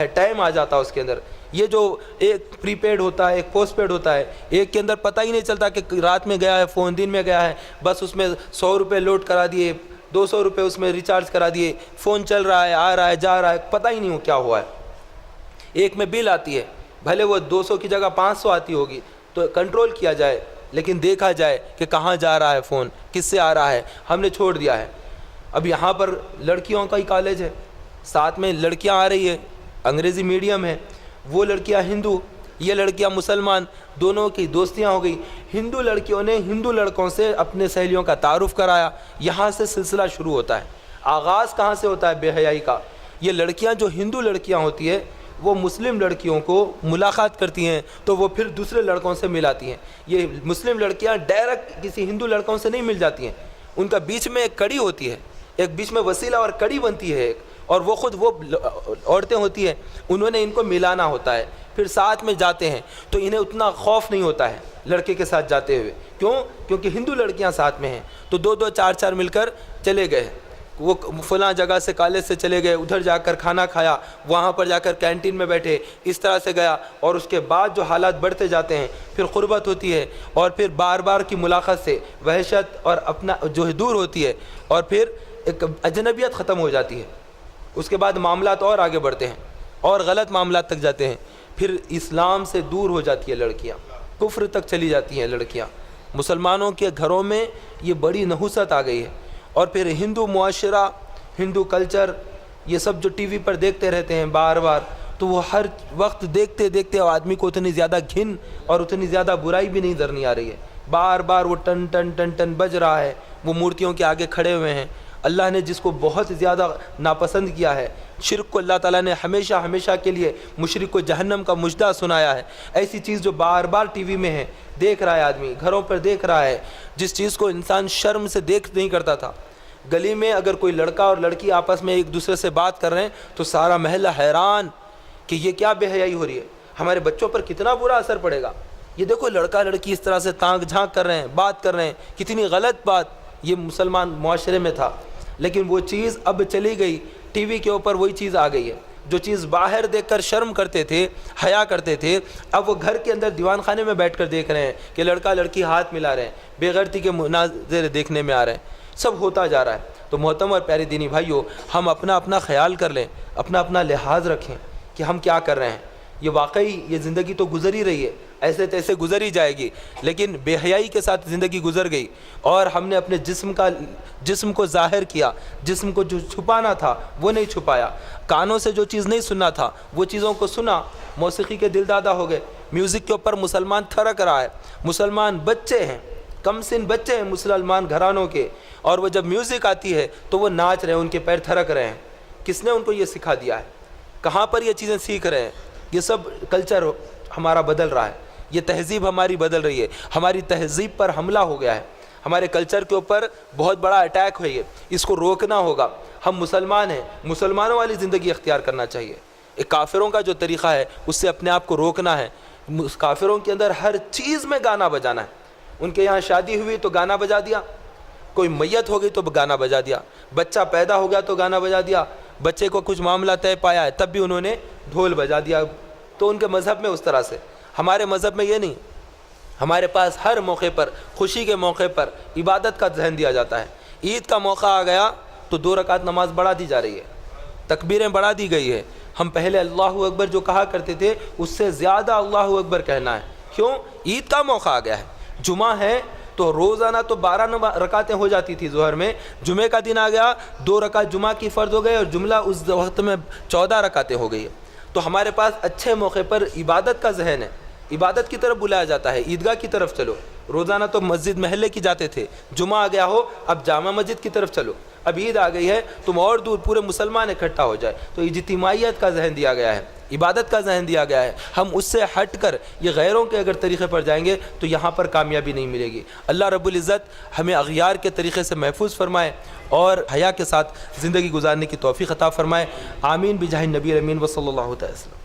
Time آ جاتا ہے اس کے اندر. یہ جو ایک پری پیڈ ہوتا ہے ایک پوسٹ پیڈ ہوتا ہے, ایک کے اندر پتہ ہی نہیں چلتا کہ رات میں گیا ہے فون, دن میں گیا ہے, بس اس میں 100 روپے لوڈ کرا دیے, 200 روپے اس میں ریچارج کرا دیے, فون چل رہا ہے, آ رہا ہے, جا رہا ہے, پتہ ہی نہیں ہو کیا ہوا ہے. ایک میں بل آتی ہے, بھلے وہ 200 کی جگہ 500 آتی ہوگی, تو کنٹرول کیا جائے لیکن دیکھا جائے کہ کہاں جا رہا ہے فون, کس سے آ رہا ہے. ہم نے چھوڑ دیا ہے. اب یہاں پر لڑکیوں کا ہی کالج ہے, ساتھ میں لڑکیاں آ رہی ہے, انگریزی میڈیم ہے, وہ لڑکیاں ہندو, یہ لڑکیاں مسلمان, دونوں کی دوستیاں ہو گئی. ہندو لڑکیوں نے ہندو لڑکوں سے اپنے سہیلیوں کا تعارف کرایا. یہاں سے سلسلہ شروع ہوتا ہے. آغاز کہاں سے ہوتا ہے؟ بے حیائی کا. یہ لڑکیاں جو ہندو لڑکیاں ہوتی ہیں وہ مسلم لڑکیوں کو ملاقات کرتی ہیں تو وہ پھر دوسرے لڑکوں سے ملاتی ہیں. یہ مسلم لڑکیاں ڈائریکٹ کسی ہندو لڑکوں سے نہیں مل جاتی ہیں, ان کا بیچ میں ایک کڑی ہوتی ہے, ایک بیچ میں وسیلہ اور کڑی بنتی ہے ایک, اور وہ خود وہ عورتیں ہوتی ہیں, انہوں نے ان کو ملانا ہوتا ہے. پھر ساتھ میں جاتے ہیں تو انہیں اتنا خوف نہیں ہوتا ہے لڑکے کے ساتھ جاتے ہوئے. کیوں؟ کیونکہ ہندو لڑکیاں ساتھ میں ہیں تو 2-2 4-4 مل کر چلے گئے. وہ فلاں جگہ سے کالج سے چلے گئے, ادھر جا کر کھانا کھایا, وہاں پر جا کر کینٹین میں بیٹھے, اس طرح سے گیا. اور اس کے بعد جو حالات بڑھتے جاتے ہیں, پھر قربت ہوتی ہے, اور پھر بار بار کی ملاقات سے وحشت اور اپنا جو ہے دور ہوتی ہے, اور پھر ایک اجنبیت ختم ہو جاتی ہے. اس کے بعد معاملات اور آگے بڑھتے ہیں اور غلط معاملات تک جاتے ہیں. پھر اسلام سے دور ہو جاتی ہے لڑکیاں, کفر تک چلی جاتی ہیں لڑکیاں. مسلمانوں کے گھروں میں یہ بڑی نحوست آ گئی ہے. اور پھر ہندو معاشرہ, ہندو کلچر, یہ سب جو ٹی وی پر دیکھتے رہتے ہیں بار بار, تو وہ ہر وقت دیکھتے دیکھتے آدمی کو اتنی زیادہ گھن اور اتنی زیادہ برائی بھی نہیں نظر نہیں آ رہی ہے. بار بار وہ ٹن ٹن ٹن ٹن بج رہا ہے, وہ مورتیوں کے آگے کھڑے ہوئے ہیں. اللہ نے جس کو بہت زیادہ ناپسند کیا ہے, شرک کو اللہ تعالیٰ نے ہمیشہ ہمیشہ کے لیے مشرک کو جہنم کا مژدہ سنایا ہے. ایسی چیز جو بار بار ٹی وی میں ہے, دیکھ رہا ہے آدمی, گھروں پر دیکھ رہا ہے, جس چیز کو انسان شرم سے دیکھ نہیں کرتا تھا. گلی میں اگر کوئی لڑکا اور لڑکی آپس میں ایک دوسرے سے بات کر رہے ہیں تو سارا محلہ حیران کہ یہ کیا بے حیائی ہو رہی ہے, ہمارے بچوں پر کتنا برا اثر پڑے گا. یہ دیکھو لڑکا لڑکی اس طرح سے تانک جھانک کر رہے ہیں, بات کر رہے ہیں, کتنی غلط بات. یہ مسلمان معاشرے میں تھا, لیکن وہ چیز اب چلی گئی. ٹی وی کے اوپر وہی چیز آ گئی ہے. جو چیز باہر دیکھ کر شرم کرتے تھے, حیا کرتے تھے, اب وہ گھر کے اندر دیوان خانے میں بیٹھ کر دیکھ رہے ہیں کہ لڑکا لڑکی ہاتھ ملا رہے ہیں, بے غیرتی کے مناظر دیکھنے میں آ رہے ہیں. سب ہوتا جا رہا ہے. تو محترم اور پیارے دینی بھائیوں, ہم اپنا اپنا خیال کر لیں, اپنا اپنا لحاظ رکھیں کہ ہم کیا کر رہے ہیں. یہ واقعی یہ زندگی تو گزر ہی رہی ہے, ایسے تیسے گزر ہی جائے گی, لیکن بے حیائی کے ساتھ زندگی گزر گئی. اور ہم نے اپنے جسم کو ظاہر کیا, جسم کو جو چھپانا تھا وہ نہیں چھپایا, کانوں سے جو چیز نہیں سننا تھا وہ چیزوں کو سنا. موسیقی کے دل دادا ہو گئے, میوزک کے اوپر مسلمان تھرک رہا ہے. مسلمان بچے ہیں, کم سن بچے ہیں مسلمان گھرانوں کے, اور وہ جب میوزک آتی ہے تو وہ ناچ رہے ہیں, ان کے پیر تھرک رہے ہیں. کس نے ان کو یہ سکھا دیا ہے؟ کہاں پر یہ چیزیں سیکھ رہے ہیں؟ یہ سب کلچر ہمارا بدل رہا ہے, یہ تہذیب ہماری بدل رہی ہے. ہماری تہذیب پر حملہ ہو گیا ہے, ہمارے کلچر کے اوپر بہت بڑا اٹیک ہوئی ہے. اس کو روکنا ہوگا. ہم مسلمان ہیں, مسلمانوں والی زندگی اختیار کرنا چاہیے. ایک کافروں کا جو طریقہ ہے اس سے اپنے آپ کو روکنا ہے. کافروں کے اندر ہر چیز میں گانا بجانا ہے. ان کے یہاں شادی ہوئی تو گانا بجا دیا, کوئی میت ہو گئی تو گانا بجا دیا, بچہ پیدا ہو گیا تو گانا بجا دیا, بچے کو کچھ معاملہ طے پایا ہے تب بھی انہوں نے ڈھول بجا دیا. تو ان کے مذہب میں اس طرح سے, ہمارے مذہب میں یہ نہیں. ہمارے پاس ہر موقع پر, خوشی کے موقع پر عبادت کا ذہن دیا جاتا ہے. عید کا موقع آ گیا تو 2 رکعت نماز بڑھا دی جا رہی ہے, تکبیریں بڑھا دی گئی ہے. ہم پہلے اللہ اکبر جو کہا کرتے تھے اس سے زیادہ اللہ اکبر کہنا ہے. کیوں؟ عید کا موقع آ گیا ہے. جمعہ ہے تو روزانہ تو 12 رکعتیں ہو جاتی تھی ظہر میں, جمعے کا دن آ گیا 2 رکعت جمعہ کی فرض ہو گئے, اور جملہ اس وقت میں 14 رکعتیں ہو گئی ہے. تو ہمارے پاس اچھے موقع پر عبادت کا ذہن ہے, عبادت کی طرف بلایا جاتا ہے, عیدگاہ کی طرف چلو. روزانہ تو مسجد محلے کی جاتے تھے, جمعہ آ گیا ہو اب جامع مسجد کی طرف چلو. اب عید آ گئی ہے تم اور دور پورے مسلمان اکٹھا ہو جائے. تو اجتماعیت کا ذہن دیا گیا ہے, عبادت کا ذہن دیا گیا ہے. ہم اس سے ہٹ کر یہ غیروں کے اگر طریقے پر جائیں گے تو یہاں پر کامیابی نہیں ملے گی. اللہ رب العزت ہمیں اغیار کے طریقے سے محفوظ فرمائے اور حیا کے ساتھ زندگی گزارنے کی توفیق عطا فرمائے. آمین بجاہ النبی امین و صلی اللہ علیہ وسلم.